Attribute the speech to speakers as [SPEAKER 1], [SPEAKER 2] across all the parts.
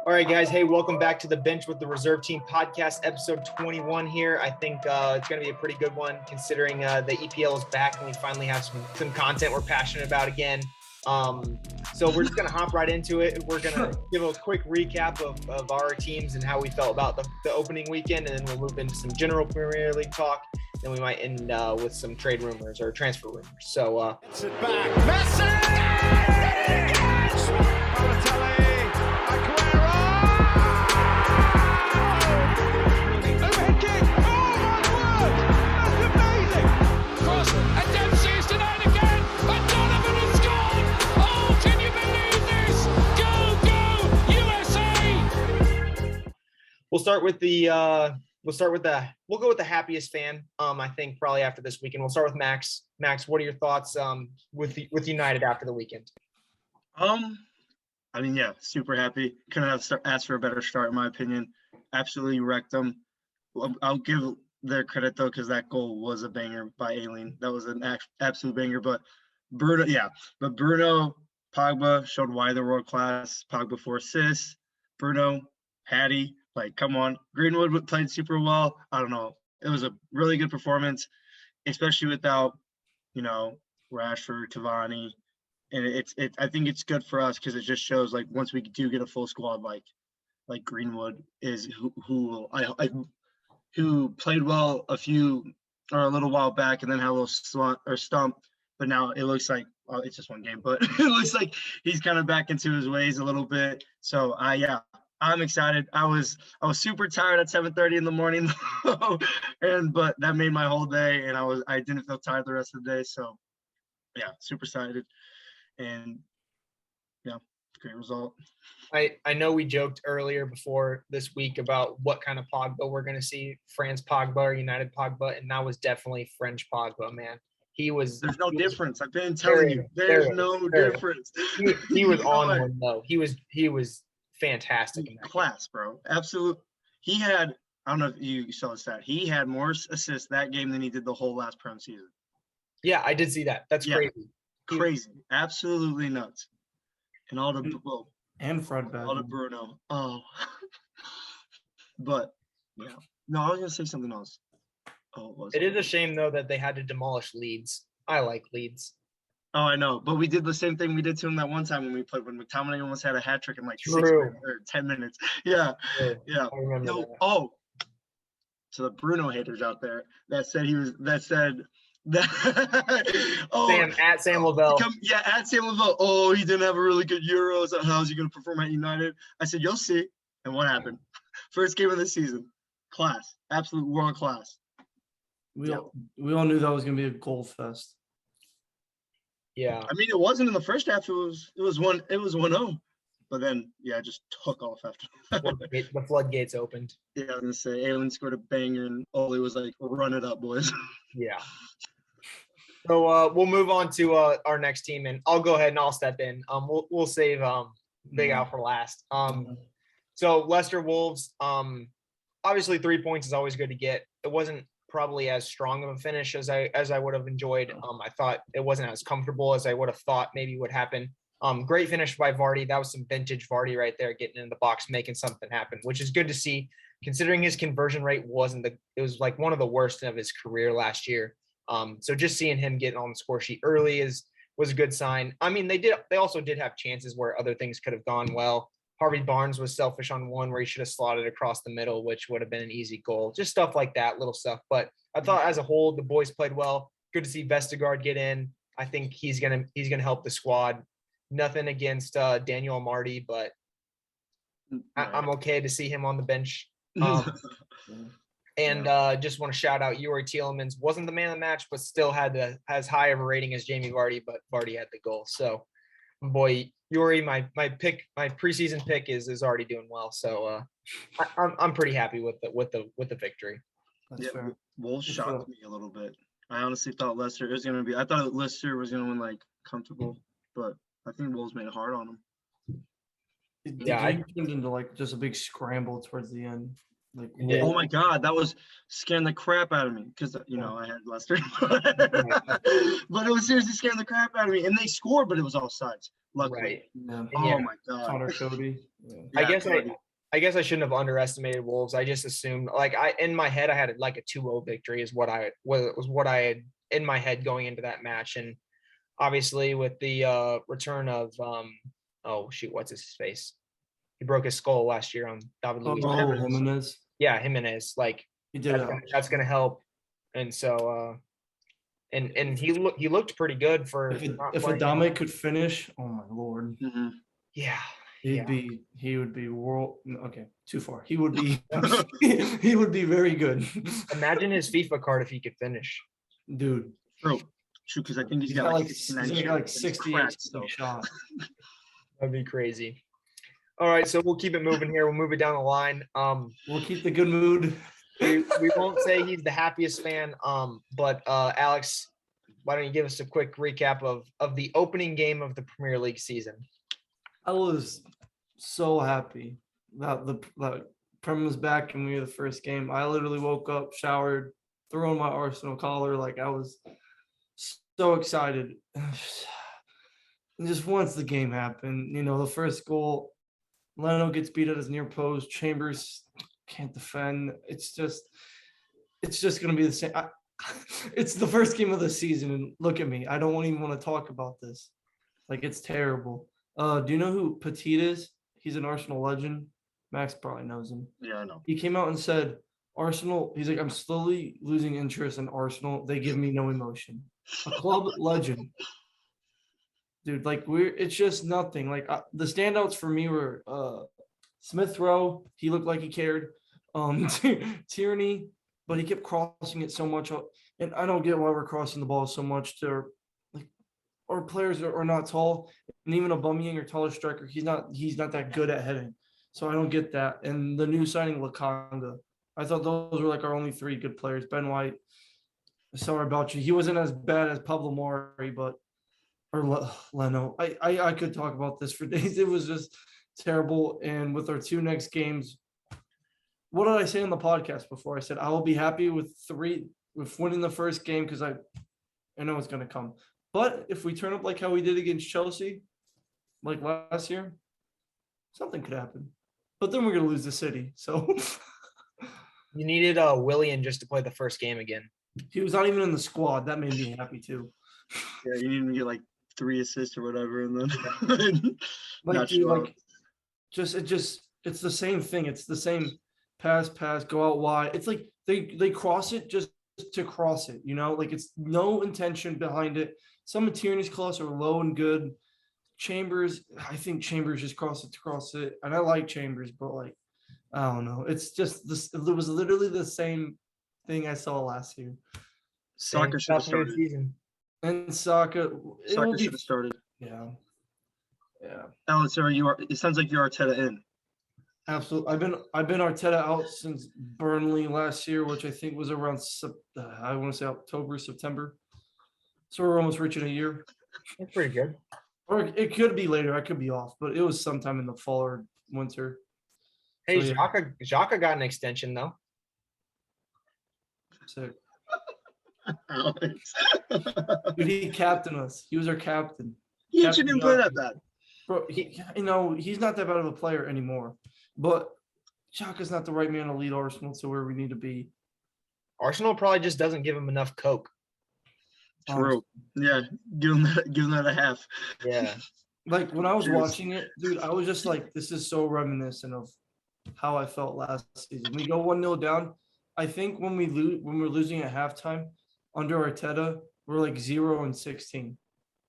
[SPEAKER 1] All right, guys. Hey, welcome back to the Bench with the Reserve Team podcast, episode 21 here. I think it's going to be a pretty good one considering the EPL is back and we finally have some content we're passionate about again. So we're just going to hop right into it. We're going to give a quick recap of our teams and how we felt about the opening weekend, and then we'll move into some general Premier League talk. Then we might end with some trade rumors or transfer rumors. So
[SPEAKER 2] sit back. Messi! Balotelli! Aguero! Overhead kick! Oh my word! That's amazing! Cross, and Dempsey's denied again! And Donovan has scored! Oh, can you believe this? Go, USA!
[SPEAKER 1] we'll go with the happiest fan. I think probably after this weekend. We'll start with Max. Max, what are your thoughts with United after the weekend?
[SPEAKER 3] I mean, yeah, super happy. Couldn't have asked for a better start, in my opinion. Absolutely wrecked them. I'll give their credit, though, because that goal was a banger by Aileen. That was an absolute banger. But Bruno, Pogba showed why they're world class. Pogba 4 assists. Bruno, Hattie, come on. Greenwood played super well. I don't know. It was a really good performance, especially without, Rashford, Cavani. And I think it's good for us because it just shows once we do get a full squad like Greenwood is who played well a little while back and then had a little stump, but now it looks like it's just one game, but it looks like he's kind of back into his ways a little bit. So I'm excited. I was super tired at 7:30 in the morning, but that made my whole day, and I didn't feel tired the rest of the day. So yeah, super excited. And yeah, great result.
[SPEAKER 1] I know we joked earlier before this week about what kind of Pogba we're going to see, France Pogba or United Pogba, and that was definitely French Pogba, man. There's
[SPEAKER 3] no difference. I've been telling you, there's no difference.
[SPEAKER 1] He was on one though. He was fantastic in that
[SPEAKER 3] class, bro. Absolute. He had, I don't know if you saw the stat. He had more assists that game than he did the whole last Prem season.
[SPEAKER 1] Yeah, I did see that. That's crazy.
[SPEAKER 3] Crazy, absolutely nuts. And all the
[SPEAKER 4] and Fred back.
[SPEAKER 3] All the Bruno. Oh, but yeah. No, I was gonna say something else.
[SPEAKER 1] It is a shame though that they had to demolish Leeds. I like Leeds.
[SPEAKER 3] Oh, I know, but we did the same thing we did to him that one time when we played when McTominay almost had a hat trick in 6 minutes or 10 minutes. Yeah, yeah.
[SPEAKER 1] I remember that.
[SPEAKER 3] Oh, so the Bruno haters out there that said
[SPEAKER 1] Sam Lavelle.
[SPEAKER 3] At Sam Lavelle. Oh, he didn't have a really good Euros. How's he going to perform at United? I said, you'll see. And what happened? First game of the season. Class. Absolute world class.
[SPEAKER 4] We all knew that was going to be a goal fest.
[SPEAKER 1] Yeah.
[SPEAKER 3] I mean, it wasn't in the first half. It was 1-0. But then, it just took off after that.
[SPEAKER 1] The floodgates opened.
[SPEAKER 3] Yeah, I was going to say, Aylin scored a banger, and Ole was like, run it up, boys.
[SPEAKER 1] Yeah. So we'll move on to our next team, and I'll go ahead and I'll step in. We'll save Big Al for last. So Leicester Wolves. Obviously 3 points is always good to get. It wasn't probably as strong of a finish as I would have enjoyed. I thought it wasn't as comfortable as I would have thought maybe would happen. Great finish by Vardy. That was some vintage Vardy right there, getting in the box, making something happen, which is good to see, considering his conversion rate it was like one of the worst of his career last year. So just seeing him get on the score sheet early was a good sign. I mean, they also did have chances where other things could have gone well. Harvey Barnes was selfish on one where he should have slotted across the middle, which would have been an easy goal. Just stuff like that, little stuff. But I thought as a whole, the boys played well. Good to see Vestergaard get in. I think he's gonna help the squad. Nothing against Daniel Amarty, but I'm okay to see him on the bench. And just want to shout out Yuri Tielemans. Wasn't the man of the match, but still had as high of a rating as Jamie Vardy, but Vardy had the goal. So, boy, Yuri, my preseason pick is already doing well. So I'm pretty happy with the victory.
[SPEAKER 4] That's fair.
[SPEAKER 3] Wolves shocked me a little bit. I honestly thought Leicester was going to be. I thought Leicester was going to win comfortable, but I think Wolves made it hard on them.
[SPEAKER 4] It turned into just a big scramble towards the end. Like,
[SPEAKER 1] You did.
[SPEAKER 3] Oh my God, that was scaring the crap out of me because I had Leicester, but it was seriously scaring the crap out of me. And they scored, but it was offsides. Luckily.
[SPEAKER 1] Right.
[SPEAKER 4] yeah.
[SPEAKER 1] And
[SPEAKER 3] Oh
[SPEAKER 1] yeah,
[SPEAKER 3] my God.
[SPEAKER 4] Connor Cody. Yeah.
[SPEAKER 1] I
[SPEAKER 3] Yeah,
[SPEAKER 1] guess
[SPEAKER 3] Cody.
[SPEAKER 1] I guess I shouldn't have underestimated Wolves. I just assumed in my head I had like a 2-0 victory is what I had in my head going into that match. And obviously with the return of oh shoot, what's his face? He broke his skull last year on David Luiz.
[SPEAKER 4] Oh, Jimenez.
[SPEAKER 1] Yeah, Jimenez. Like
[SPEAKER 4] He did it.
[SPEAKER 1] that's gonna help. And so and he looked pretty good for
[SPEAKER 4] If Adame could finish, oh my lord.
[SPEAKER 3] Mhm.
[SPEAKER 1] yeah.
[SPEAKER 4] He would be world. Okay, too far. He would be he would be very good.
[SPEAKER 1] Imagine his FIFA card if he could finish.
[SPEAKER 4] Dude.
[SPEAKER 3] True, because I think
[SPEAKER 4] He's got like
[SPEAKER 3] 69
[SPEAKER 4] he's got like
[SPEAKER 3] shots.
[SPEAKER 4] 68
[SPEAKER 3] Cracked, so.
[SPEAKER 4] shot.
[SPEAKER 1] That'd be crazy. All right, so we'll keep it moving here. We'll move it down the line.
[SPEAKER 4] We'll keep the good mood.
[SPEAKER 1] We won't say he's the happiest fan. But Alex, why don't you give us a quick recap of the opening game of the Premier League season?
[SPEAKER 4] I was so happy that the Prem was back and we were the first game. I literally woke up, showered, threw on my Arsenal collar. Like I was so excited. And just once the game happened, the first goal, Leno gets beat at his near post. Chambers can't defend. It's just going to be the same. It's the first game of the season, and look at me. I don't even want to talk about this. Like it's terrible. Do you know who Petit is? He's an Arsenal legend. Max probably knows him.
[SPEAKER 3] Yeah, I know.
[SPEAKER 4] He came out and said, Arsenal, he's like, I'm slowly losing interest in Arsenal. They give me no emotion. A club legend. Dude, like it's just nothing. Like the standouts for me were Smith Rowe. He looked like he cared. Tierney, but he kept crossing it so much. And I don't get why we're crossing the ball so much to like our players are not tall. And even Aubameyang or taller striker, he's not that good at heading. So I don't get that. And the new signing Lakanga, I thought those were like our only three good players. Ben White, sorry about you. He wasn't as bad as Pablo Mori, or Leno. I could talk about this for days. It was just terrible. And with our two next games, what did I say on the podcast before? I said I will be happy with winning the first game because I know it's going to come. But if we turn up like how we did against Chelsea, like last year, something could happen. But then we're going to lose the City. So
[SPEAKER 1] you needed Willian just to play the first game again.
[SPEAKER 4] He was not even in the squad. That made me happy too.
[SPEAKER 3] Yeah, you need to get like 3 assists or whatever, and then
[SPEAKER 4] it's the same thing. It's the same pass, go out wide. It's like they cross it just to cross it, like it's no intention behind it. Some of Tierney's cross are low and good. Chambers, I think Chambers just cross it, and I like Chambers, but like I don't know. It's just this. It was literally the same thing I saw last year.
[SPEAKER 3] Soccer should have started.
[SPEAKER 1] Season.
[SPEAKER 4] And Saka
[SPEAKER 3] Should have started.
[SPEAKER 4] Yeah.
[SPEAKER 3] Alex, it sounds like you're Arteta in.
[SPEAKER 4] Absolutely. I've been Arteta out since Burnley last year, which I think was around I want to say October, September. So we're almost reaching a year.
[SPEAKER 1] That's pretty good.
[SPEAKER 4] Or it could be later. I could be off, but it was sometime in the fall or winter.
[SPEAKER 1] Hey,
[SPEAKER 4] So, yeah.
[SPEAKER 1] Xhaka got an extension though.
[SPEAKER 4] Sick.
[SPEAKER 3] Alex.
[SPEAKER 4] Dude, he captained us. He was our captain.
[SPEAKER 3] He actually didn't play that bad.
[SPEAKER 4] Bro, he's not that bad of a player anymore. But Xhaka's not the right man to lead Arsenal to where we need to be.
[SPEAKER 1] Arsenal probably just doesn't give him enough coke.
[SPEAKER 3] True. Yeah, give him that a half.
[SPEAKER 1] Yeah.
[SPEAKER 4] Like when I was
[SPEAKER 3] Cheers.
[SPEAKER 4] watching it, dude, I was just like, this is so reminiscent of how I felt last season. We go 1-0 down. I think when we're losing at halftime under Arteta, we're like 0-16.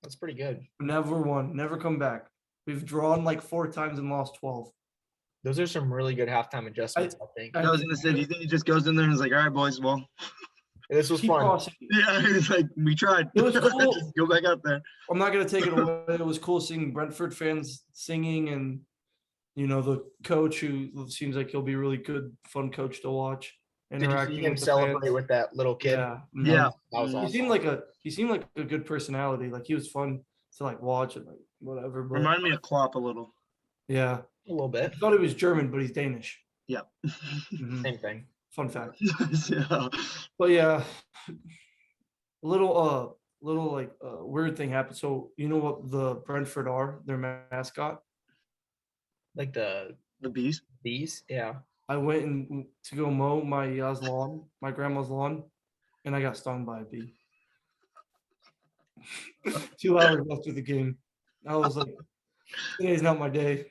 [SPEAKER 1] That's pretty good.
[SPEAKER 4] Never won, never come back. We've drawn like 4 times and lost 12.
[SPEAKER 1] Those are some really good halftime adjustments, I think.
[SPEAKER 3] I was gonna say, do you think he just goes in there and is like, all right, boys, well,
[SPEAKER 1] This was
[SPEAKER 4] Keep
[SPEAKER 1] fun.
[SPEAKER 4] crossing.
[SPEAKER 3] yeah, it's like we tried.
[SPEAKER 4] It was cool.
[SPEAKER 3] Just go back out there.
[SPEAKER 4] I'm not gonna take it away. It was cool seeing Brentford fans singing and the coach who seems like he'll be a really good, fun coach to watch.
[SPEAKER 1] Did you
[SPEAKER 4] Interacting
[SPEAKER 1] see him
[SPEAKER 4] with the
[SPEAKER 1] celebrate
[SPEAKER 4] fans.
[SPEAKER 1] with that little kid?
[SPEAKER 4] Yeah.
[SPEAKER 3] Yeah.
[SPEAKER 1] That was
[SPEAKER 4] He
[SPEAKER 1] awesome.
[SPEAKER 4] seemed like a good personality. Like he was fun to like watch and like whatever. But
[SPEAKER 3] Remind me of Klopp a little.
[SPEAKER 4] yeah.
[SPEAKER 1] A little bit.
[SPEAKER 4] I thought he was German, but he's Danish.
[SPEAKER 3] Yeah.
[SPEAKER 4] Mhm.
[SPEAKER 1] Same thing.
[SPEAKER 4] Fun fact.
[SPEAKER 3] Yeah.
[SPEAKER 4] But yeah, little like weird thing happened. So you know what the Brentford are? Their mascot.
[SPEAKER 1] Like the
[SPEAKER 3] The bees.
[SPEAKER 1] bees. Yeah.
[SPEAKER 4] I went to go mow my lawn, my grandma's lawn, and I got stung by a bee. 2 hours after the game, I was like, "Today's not my day."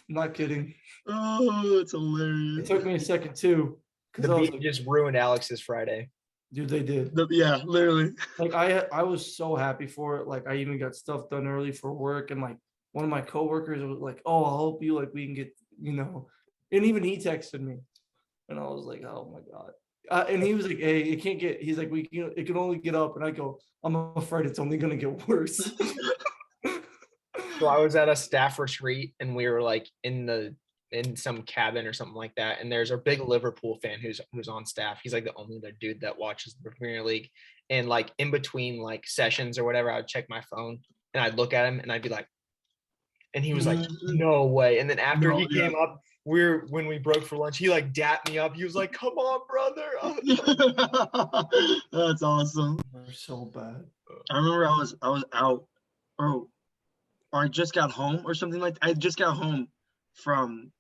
[SPEAKER 4] Not kidding.
[SPEAKER 3] Oh, it's
[SPEAKER 4] It
[SPEAKER 3] hilarious.
[SPEAKER 4] took me a second too, because
[SPEAKER 1] The
[SPEAKER 4] I was
[SPEAKER 1] bee
[SPEAKER 4] like,
[SPEAKER 1] just ruined Alex's Friday.
[SPEAKER 4] "Dude, they did."
[SPEAKER 3] Yeah, literally.
[SPEAKER 4] Like I was so happy for it. Like I even got stuff done early for work, and like one of my coworkers was like, "Oh, I'll help you. Like we can get, you know," and even he texted me, and I was like, "Oh my god." And he was like, "Hey, it can't get." He's like, "We can. It can only get up." And I go, "I'm afraid it's only gonna get worse."
[SPEAKER 1] So I was at a staff retreat and we were like in some cabin or something like that. And there's a big Liverpool fan who's on staff. He's like the only other dude that watches the Premier League. And like in between like sessions or whatever, I would check my phone and I'd look at him and I'd be like, and he was like, no way. And then after
[SPEAKER 3] No,
[SPEAKER 1] he
[SPEAKER 3] yeah.
[SPEAKER 1] came up, when we broke for lunch, he like dapped me up. He was like, come on, brother.
[SPEAKER 3] That's awesome.
[SPEAKER 4] They're so bad.
[SPEAKER 3] I remember I was out, or I just got home or something like I just got home from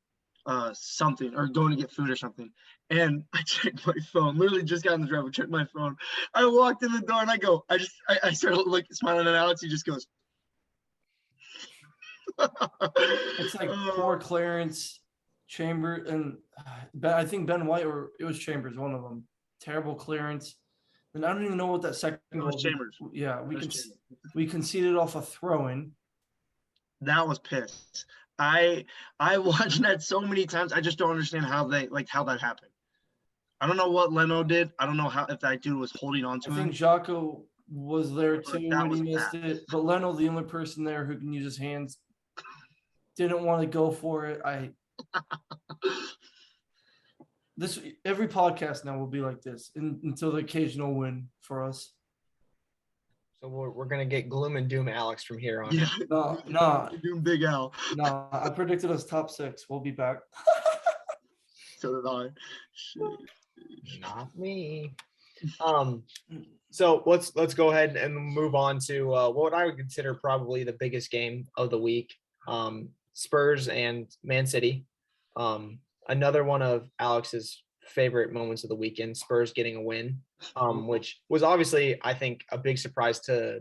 [SPEAKER 3] something or going to get food or something. And I checked my phone, literally just got in the drive, I checked my phone. I walked in the door and I started like smiling at Alex. He just goes,
[SPEAKER 4] It's like poor Clarence Chambers and I think Ben White, or it was Chambers, one of them. Terrible clearance. And I don't even know what that second
[SPEAKER 3] It was
[SPEAKER 4] goal.
[SPEAKER 3] Chambers.
[SPEAKER 4] Yeah,
[SPEAKER 3] It was Chambers.
[SPEAKER 4] we conceded off a throw-in.
[SPEAKER 3] That was pissed. I watched that so many times. I just don't understand how that happened. I don't know what Leno did. I don't know if that dude was holding on to
[SPEAKER 4] I
[SPEAKER 3] him.
[SPEAKER 4] think Jocko was there too
[SPEAKER 3] that
[SPEAKER 4] when
[SPEAKER 3] was
[SPEAKER 4] he missed
[SPEAKER 3] bad.
[SPEAKER 4] it. But Leno, the only person there who can use his hands, didn't want to go for it. Every podcast now will be like this until the occasional win for us.
[SPEAKER 1] So we're gonna get gloom and doom Alex from here on.
[SPEAKER 3] Yeah.
[SPEAKER 4] Nah.
[SPEAKER 3] Doing Big Al.
[SPEAKER 4] Nah, I predicted us top 6. We'll be back.
[SPEAKER 3] So did I. Shit.
[SPEAKER 1] Not me. So let's go ahead and move on to what I would consider probably the biggest game of the week. Spurs and Man City. Another one of Alex's favorite moments of the weekend, Spurs getting a win, which was obviously, I think, a big surprise to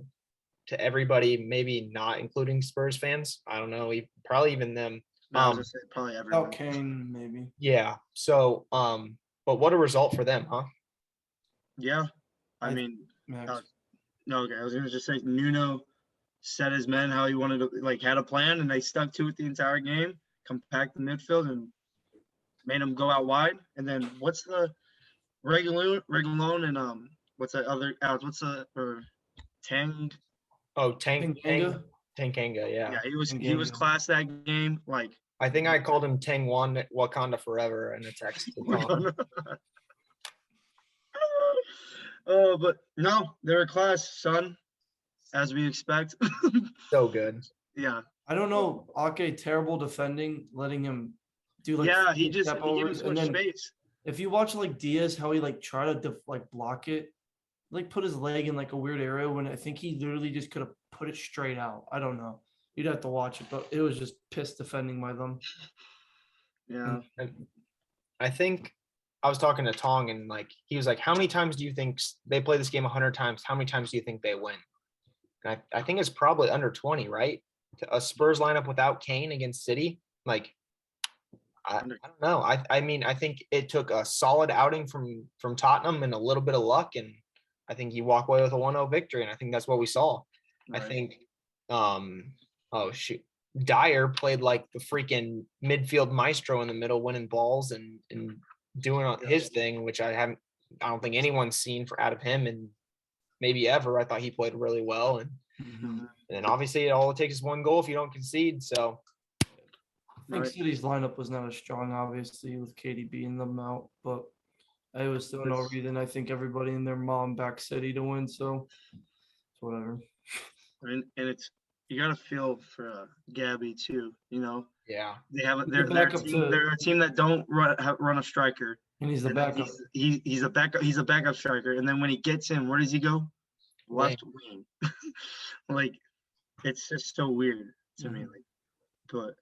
[SPEAKER 1] everybody, maybe not including Spurs fans. I don't know, probably even them.
[SPEAKER 3] No, I was gonna say probably everyone.
[SPEAKER 4] Without Kane, maybe.
[SPEAKER 1] Yeah. So, but what a result for them, huh?
[SPEAKER 3] Yeah. I mean,
[SPEAKER 4] Max.
[SPEAKER 3] no, okay. I was gonna just say Nuno set his men how he wanted to, had a plan, and they stuck to it the entire game, compact the midfield, and made them go out wide. And then what's the Regulon and what's that other Alex? What's the or Tang?
[SPEAKER 1] Oh,
[SPEAKER 4] Tanganga?
[SPEAKER 1] Tankanga, yeah.
[SPEAKER 3] Yeah, he was class that game. Like
[SPEAKER 1] I think I called him Tang Wan Wakanda Forever in a text.
[SPEAKER 3] But no, they're a class, son, as we expect.
[SPEAKER 1] So good.
[SPEAKER 3] Yeah.
[SPEAKER 4] I don't know. Ake, terrible defending, letting him do
[SPEAKER 3] he gave
[SPEAKER 4] step
[SPEAKER 3] him
[SPEAKER 4] overs.
[SPEAKER 3] so
[SPEAKER 4] And
[SPEAKER 3] much
[SPEAKER 4] then
[SPEAKER 3] space.
[SPEAKER 4] if you watch Diaz, how he tried to block it, put his leg in a weird area when I think he literally just could have put it straight out. I don't know. You'd have to watch it, but it was just piss defending by them.
[SPEAKER 3] Yeah.
[SPEAKER 1] I think I was talking to Tong and he was like, how many times do you think they play this game 100 times? How many times do you think they win? And I think it's probably under 20, right? A Spurs lineup without Kane against City. I don't know. I mean, I think it took a solid outing from Tottenham and a little bit of luck. And I think you walk away with a 1-0 victory. And I think that's what we saw. Right. I think, oh shoot. Dyer played like the freaking midfield maestro in the middle, winning balls and doing his thing, which I don't think anyone's seen out of him and maybe ever. I thought he played really well. And then obviously all it takes is one goal if you don't concede. So
[SPEAKER 4] I think City's lineup was not as strong, obviously, with KDB in them out, but it was still no reason. I think everybody and their mom backed City to win, so it's whatever.
[SPEAKER 3] And it's you gotta feel for Gabby too. You know,
[SPEAKER 1] Yeah.
[SPEAKER 3] they have
[SPEAKER 4] He's
[SPEAKER 3] they're
[SPEAKER 4] the
[SPEAKER 3] they're a
[SPEAKER 4] backup
[SPEAKER 3] team,
[SPEAKER 4] to-
[SPEAKER 3] they're a team that don't run a striker.
[SPEAKER 4] And he's the
[SPEAKER 3] And then
[SPEAKER 4] backup.
[SPEAKER 3] he's a backup. He's a backup striker. And then when he gets in, where does he go? Left wing. Like, it's just so weird to me. Like, but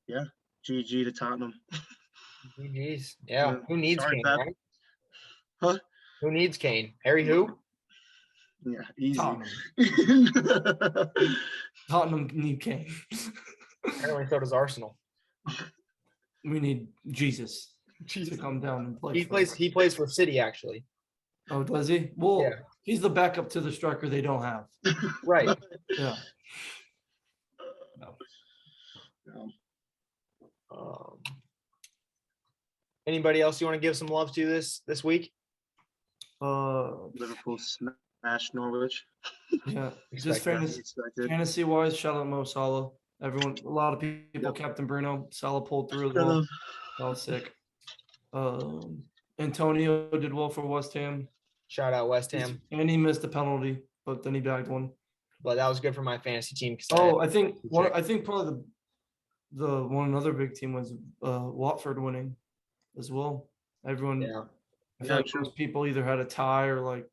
[SPEAKER 3] yeah, GG to Tottenham.
[SPEAKER 1] GG's. Yeah.
[SPEAKER 3] Yeah.
[SPEAKER 1] Who needs
[SPEAKER 3] Sorry,
[SPEAKER 1] Kane,
[SPEAKER 3] Pep.
[SPEAKER 1] right?
[SPEAKER 3] Huh?
[SPEAKER 1] Who needs Kane? Harry who?
[SPEAKER 3] Yeah, easy.
[SPEAKER 4] Tottenham. Tottenham need Kane.
[SPEAKER 1] Apparently so does Arsenal.
[SPEAKER 4] We need Jesus to come down and play.
[SPEAKER 1] He plays for City actually.
[SPEAKER 4] Oh, does he? Well,
[SPEAKER 1] Yeah.
[SPEAKER 4] he's the backup to the striker they don't have.
[SPEAKER 1] Right.
[SPEAKER 4] Yeah.
[SPEAKER 1] Um, anybody else you want to give some love to this week?
[SPEAKER 3] Liverpool smashed Norwich.
[SPEAKER 4] Yeah. Just
[SPEAKER 1] Expected.
[SPEAKER 4] fantasy wise, shout out Mo Salah. Everyone, a lot of people, Captain Bruno, Salah pulled through as well. That was sick. Antonio did well for West Ham.
[SPEAKER 1] Shout out West Ham.
[SPEAKER 4] And he missed a penalty, but then he bagged one.
[SPEAKER 1] But that was good for my fantasy team.
[SPEAKER 4] I think probably the one other big team was Watford winning as well. Everyone,
[SPEAKER 1] Yeah.
[SPEAKER 4] I feel like most people either had a tie or like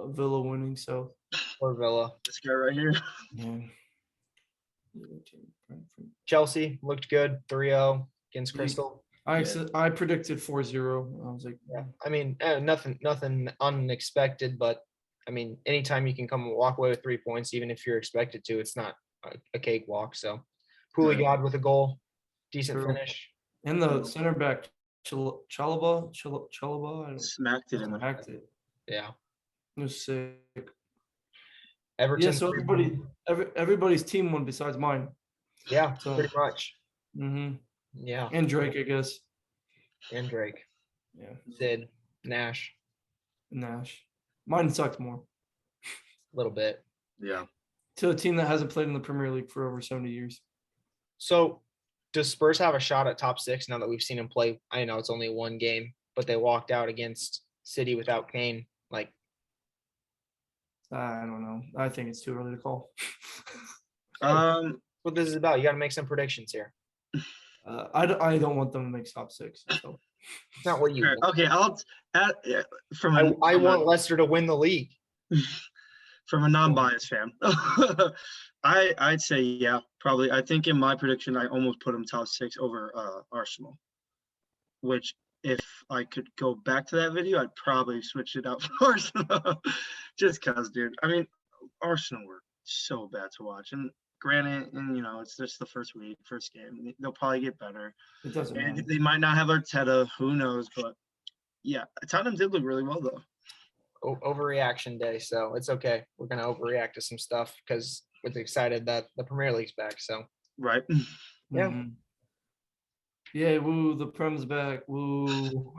[SPEAKER 4] Villa winning. So
[SPEAKER 1] Or Villa.
[SPEAKER 3] This guy right here.
[SPEAKER 4] yeah.
[SPEAKER 1] Chelsea looked good. 3-0 against Crystal.
[SPEAKER 4] I predicted 4-0. I was like,
[SPEAKER 1] Yeah. I mean, nothing unexpected, but I mean, anytime you can come and walk away with 3 points, even if you're expected to, it's not a cakewalk. So, Pooley God with a goal, decent
[SPEAKER 4] True.
[SPEAKER 1] finish.
[SPEAKER 4] and the center back Chalaba, I don't
[SPEAKER 3] Smacked it in the
[SPEAKER 4] smacked it.
[SPEAKER 1] Yeah.
[SPEAKER 4] It was sick.
[SPEAKER 1] Everton.
[SPEAKER 4] Yeah, so everybody's team won besides mine.
[SPEAKER 1] Yeah,
[SPEAKER 4] So-
[SPEAKER 1] pretty much.
[SPEAKER 4] Mm-hmm.
[SPEAKER 1] Yeah.
[SPEAKER 4] And Drake, I guess.
[SPEAKER 1] And Drake.
[SPEAKER 4] Yeah,
[SPEAKER 1] Sid. Nash.
[SPEAKER 4] Nash. Mine sucked more.
[SPEAKER 1] A little bit.
[SPEAKER 3] Yeah.
[SPEAKER 4] To a team that hasn't played in the Premier League for over 70 years.
[SPEAKER 1] So, does Spurs have a shot at top 6 now that we've seen him play? I know it's only one game, but they walked out against City without Kane. Like,
[SPEAKER 4] I don't know. I think it's too early to call.
[SPEAKER 1] what this is about? You got to make some predictions here.
[SPEAKER 4] I don't want them to make top 6. So.
[SPEAKER 1] It's not what you want.
[SPEAKER 3] Okay,
[SPEAKER 1] I want Leicester to win the league.
[SPEAKER 3] From a non-biased fan. I'd say yeah, probably. I think in my prediction I almost put him top 6 over Arsenal. Which if I could go back to that video, I'd probably switch it out for Arsenal. Just cause, dude. I mean, Arsenal were so bad to watch. And granted, it's just the first game. They'll probably get better.
[SPEAKER 4] It doesn't matter.
[SPEAKER 3] And they might not have Arteta, who knows, but yeah, Tottenham did look really well though.
[SPEAKER 1] Overreaction day, so it's okay. We're gonna overreact to some stuff because we're excited that the Premier League's back. So
[SPEAKER 3] Right.
[SPEAKER 1] yeah.
[SPEAKER 4] Mm-hmm. Yeah, woo, the Prem's back. Woo.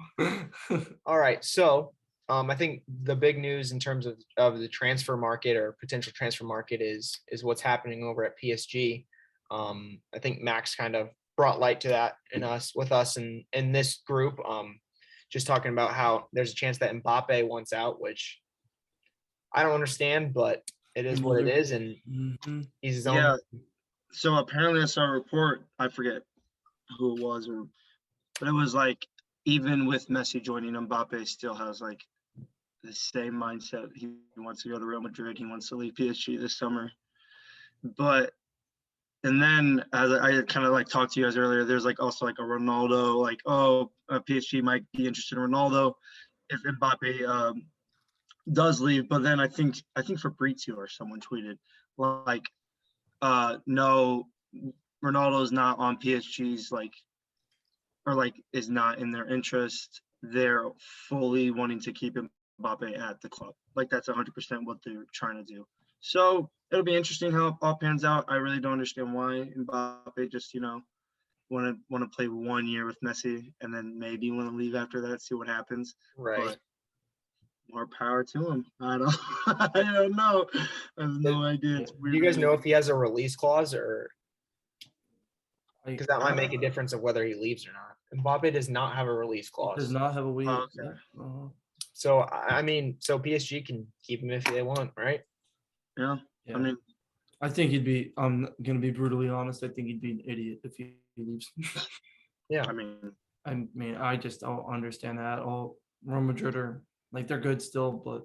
[SPEAKER 1] All right. So I think the big news in terms of the transfer market or potential transfer market is what's happening over at PSG. I think Max kind of brought light to that with us and in this group. Just talking about how there's a chance that Mbappe wants out, which I don't understand, but it is what it is, and he's his own.
[SPEAKER 3] Yeah. So apparently I saw a report, I forget who it was, but it was like even with Messi joining, Mbappe still has like the same mindset. He wants to go to Real Madrid. He wants to leave PSG this summer. And then as I kind of like talked to you guys earlier, there's like also like a Ronaldo, like, PSG might be interested in Ronaldo if Mbappe does leave. But then I think Fabrizio or someone tweeted like, no, Ronaldo is not on PSG's is not in their interest. They're fully wanting to keep Mbappe at the club. Like that's 100% what they're trying to do. So it'll be interesting how it all pans out. I really don't understand why Mbappe just, want to play 1 year with Messi and then maybe want to leave after that, see what happens.
[SPEAKER 1] Right.
[SPEAKER 3] But more power to him. I don't know. I have no idea. It's
[SPEAKER 1] Do
[SPEAKER 3] weird.
[SPEAKER 1] you guys know if he has a release clause or because that might make a difference of whether he leaves or not. Mbappe does not have a release clause.
[SPEAKER 4] Does not have a week.
[SPEAKER 3] Okay.
[SPEAKER 1] So I mean, so PSG can keep him if they want, right?
[SPEAKER 3] Yeah.
[SPEAKER 4] Yeah.
[SPEAKER 3] I mean,
[SPEAKER 4] I think he'd be. I'm gonna be brutally honest. I think he'd be an idiot if he leaves.
[SPEAKER 1] Yeah.
[SPEAKER 3] I mean,
[SPEAKER 4] I just don't understand that at all. Real Madrid are like they're good still, but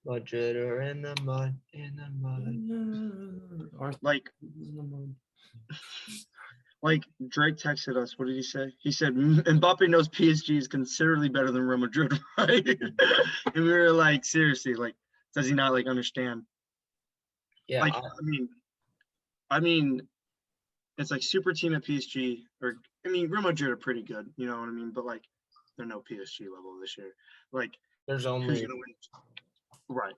[SPEAKER 1] Madrid are in the mud, in the mud.
[SPEAKER 4] Arsenal
[SPEAKER 3] like
[SPEAKER 4] is in the mud.
[SPEAKER 3] Drake texted us. What did he say? He said Mbappe knows PSG is considerably better than Real Madrid, right? And we were like, seriously, like, does he not like understand?
[SPEAKER 1] Yeah.
[SPEAKER 3] Like, I mean, it's like super team at PSG, or I mean, Real Madrid are pretty good, you know what I mean? But like, they're no PSG level this year. Like,
[SPEAKER 1] there's
[SPEAKER 3] who's
[SPEAKER 1] only
[SPEAKER 3] gonna win? Right.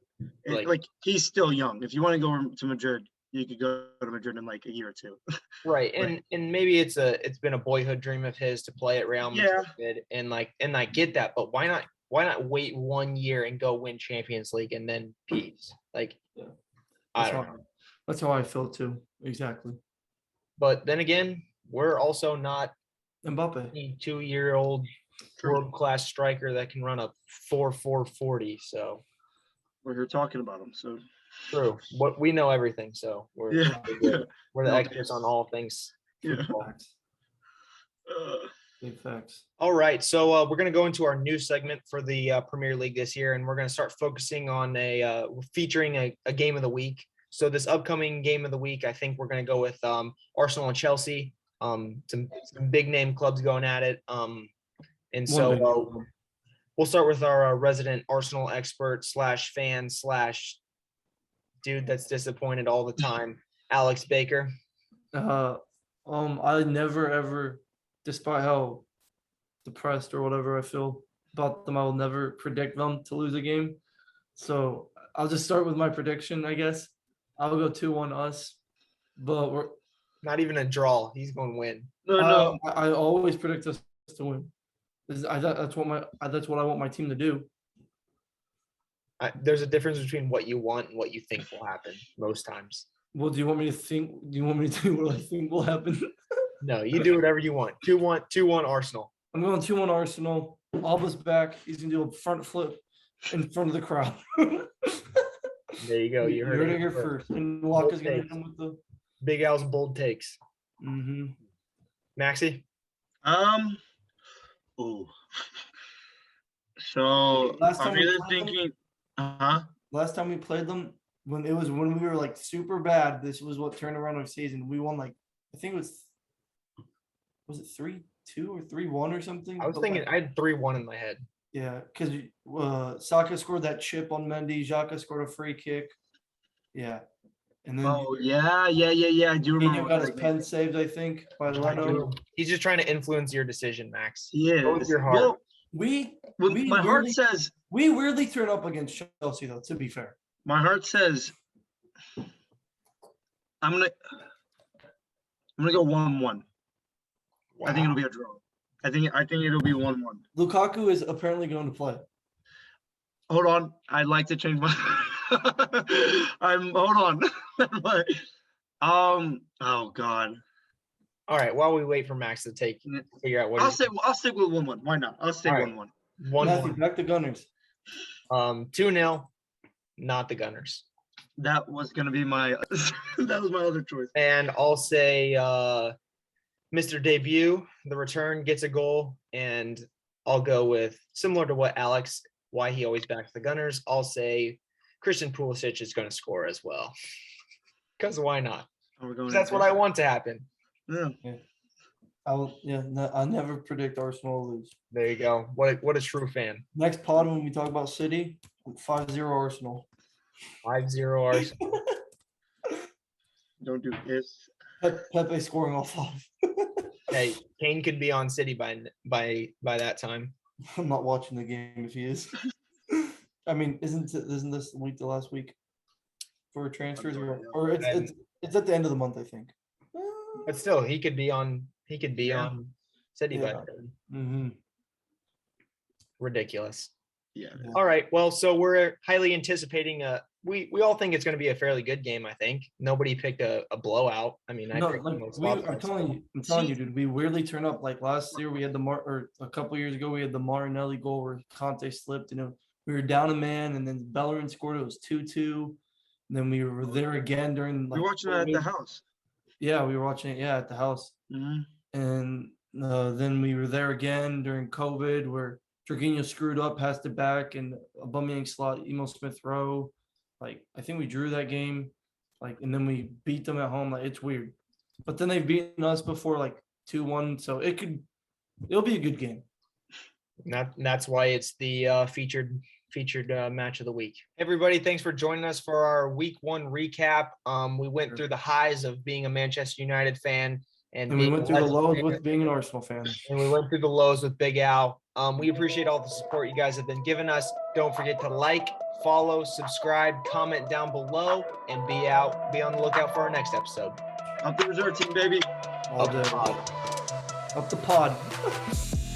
[SPEAKER 1] Like-
[SPEAKER 3] Like he's still young. If you want to go to Madrid, you could go to Madrid in like a year or two.
[SPEAKER 1] right, and maybe it's been a boyhood dream of his to play at Real
[SPEAKER 3] Yeah.
[SPEAKER 1] Madrid, and I get that, but why not wait 1 year and go win Champions League and then peace? Like,
[SPEAKER 4] Yeah.
[SPEAKER 1] I
[SPEAKER 4] That's
[SPEAKER 1] don't
[SPEAKER 4] how,
[SPEAKER 1] know.
[SPEAKER 4] that's how I feel too. Exactly.
[SPEAKER 1] But then again, we're also not
[SPEAKER 4] Mbappe.
[SPEAKER 1] a 2-year-old
[SPEAKER 3] True.
[SPEAKER 1] world-class striker that can run a 4.40. So
[SPEAKER 3] We're here talking about him. So
[SPEAKER 1] true. What we know everything. So we're
[SPEAKER 3] yeah.
[SPEAKER 1] we're good. We're the
[SPEAKER 3] No
[SPEAKER 1] experts
[SPEAKER 3] days.
[SPEAKER 1] on all things.
[SPEAKER 3] Yeah.
[SPEAKER 1] Football.
[SPEAKER 4] Facts.
[SPEAKER 3] Uh,
[SPEAKER 4] Big facts.
[SPEAKER 1] All right, so we're going to go into our new segment for the Premier League this year, and we're going to start focusing on featuring a game of the week. So this upcoming game of the week, I think we're going to go with Arsenal and Chelsea. Some big name clubs going at it. And so we'll start with our resident Arsenal expert / fan / dude that's disappointed all the time, Alex Baker.
[SPEAKER 4] I never ever, despite how depressed or whatever I feel about them, I will never predict them to lose a game. So I'll just start with my prediction, I guess. I'll go 2-1 us, but we're
[SPEAKER 1] Not even a draw. He's going to win.
[SPEAKER 3] no.
[SPEAKER 4] I always predict us to win. That's what I want my team to do.
[SPEAKER 1] There's a difference between what you want and what you think will happen most times.
[SPEAKER 4] Well, do you want me to think? Do you want me to do what I think will happen?
[SPEAKER 1] No, you do whatever you want. 2-1 Arsenal.
[SPEAKER 4] I'm going 2-1 Arsenal. Alba's back. He's gonna do a front flip in front of the crowd.
[SPEAKER 1] There you go. You heard
[SPEAKER 4] it
[SPEAKER 1] it
[SPEAKER 4] here first. And Walker's gonna hit him with the.
[SPEAKER 1] Big Al's bold takes.
[SPEAKER 4] Mm-hmm.
[SPEAKER 1] Maxie?
[SPEAKER 3] Ooh. So
[SPEAKER 4] Last
[SPEAKER 3] I'm
[SPEAKER 4] time we
[SPEAKER 3] either
[SPEAKER 4] played them-
[SPEAKER 3] thinking,
[SPEAKER 4] Last time we played them, when we were like super bad, this was what turned around our season. We won like I think it was it 3-2 or 3-1 or something?
[SPEAKER 1] I was
[SPEAKER 4] But,
[SPEAKER 1] thinking
[SPEAKER 4] like,
[SPEAKER 1] I had 3-1 in my head.
[SPEAKER 4] yeah, because Saka scored that chip on Mendy, Xhaka scored a free kick. Yeah. And then
[SPEAKER 3] oh yeah. I do remember.
[SPEAKER 4] Fabinho got his pen saved, I think, by Leno.
[SPEAKER 1] He's just trying to influence your decision, Max.
[SPEAKER 3] Yeah.
[SPEAKER 1] Go with your heart.
[SPEAKER 3] Well, my heart says.
[SPEAKER 4] We weirdly turn up against Chelsea, though, to be fair.
[SPEAKER 3] My heart says. I'm gonna go 1-1. I think it'll be a draw. I think it'll be 1-1.
[SPEAKER 4] Lukaku is apparently going to play.
[SPEAKER 3] Hold on, I'd like to change my. Hold on. Oh God.
[SPEAKER 1] All right. While we wait for Max to figure out what
[SPEAKER 3] I'll stick with 1-1. Why not? I'll stick
[SPEAKER 1] All right.
[SPEAKER 3] 1-1.
[SPEAKER 4] 1-1.
[SPEAKER 1] 1-1.
[SPEAKER 4] Back to Gunners.
[SPEAKER 1] 2-0. Not the Gunners.
[SPEAKER 3] That was gonna be my. That was my other choice.
[SPEAKER 1] And I'll say Mr. Debut, the return, gets a goal, and I'll go with similar to what Alex, why he always backs the Gunners. I'll say Christian Pulisic is going to score as well. Because why not?
[SPEAKER 3] We're going.
[SPEAKER 1] That's what I want to happen.
[SPEAKER 3] Yeah.
[SPEAKER 4] I'll never predict Arsenal to lose.
[SPEAKER 1] There you go. What a true fan.
[SPEAKER 4] Next pod when we talk about City, 5-0 Arsenal.
[SPEAKER 1] 5-0 Arsenal.
[SPEAKER 3] Don't do this.
[SPEAKER 4] Pepe scoring all 5.
[SPEAKER 1] Hey, Kane could be on City by that time.
[SPEAKER 4] I'm not watching the game if he is. I mean, isn't this week the last week for transfers or it's at the end of the month, I think.
[SPEAKER 1] But still, he could be on on City by
[SPEAKER 4] Yeah.
[SPEAKER 1] then.
[SPEAKER 4] Mm-hmm.
[SPEAKER 3] Yeah.
[SPEAKER 1] Ridiculous.
[SPEAKER 4] Yeah.
[SPEAKER 1] All right. Well, so we're highly anticipating we all think it's going to be a fairly good game, I think. Nobody picked a blowout. I mean,
[SPEAKER 4] No,
[SPEAKER 1] picked
[SPEAKER 4] like
[SPEAKER 1] most
[SPEAKER 4] I'm
[SPEAKER 1] offense.
[SPEAKER 4] telling you, dude. We weirdly turn up. Like last year, we had or a couple years ago, we had the Martinelli goal where Conte slipped. We were down a man, and then Bellerin scored. It was 2-2. Then we were there again during
[SPEAKER 3] We're
[SPEAKER 4] like
[SPEAKER 3] watching it at the
[SPEAKER 4] COVID.
[SPEAKER 3] house.
[SPEAKER 4] Yeah, we were watching it. Yeah, at the house.
[SPEAKER 3] Mhm.
[SPEAKER 4] And then we were there again during COVID, where Jorginho screwed up, passed it back, and Aubameyang slot Emil Smith Rowe. Like I think we drew that game, like, and then we beat them at home. Like it's weird, but then they've beaten us before, like 2-1. So it'll be a good game.
[SPEAKER 1] That's why it's the featured match of the week. Everybody, thanks for joining us for our week 1 recap. We went through the highs of being a Manchester United fan and
[SPEAKER 4] And we
[SPEAKER 1] being
[SPEAKER 4] went
[SPEAKER 1] a
[SPEAKER 4] through the
[SPEAKER 1] Leicester
[SPEAKER 4] lows
[SPEAKER 1] fan,
[SPEAKER 4] with being an Arsenal fan.
[SPEAKER 1] and we went through the lows with Big Al. We appreciate all the support you guys have been giving us. Don't forget to like, follow, subscribe, comment down below, and be on the lookout for our next episode.
[SPEAKER 3] Up the reserve team, baby.
[SPEAKER 4] All
[SPEAKER 1] Up the
[SPEAKER 4] day.
[SPEAKER 1] pod.
[SPEAKER 4] Up the pod.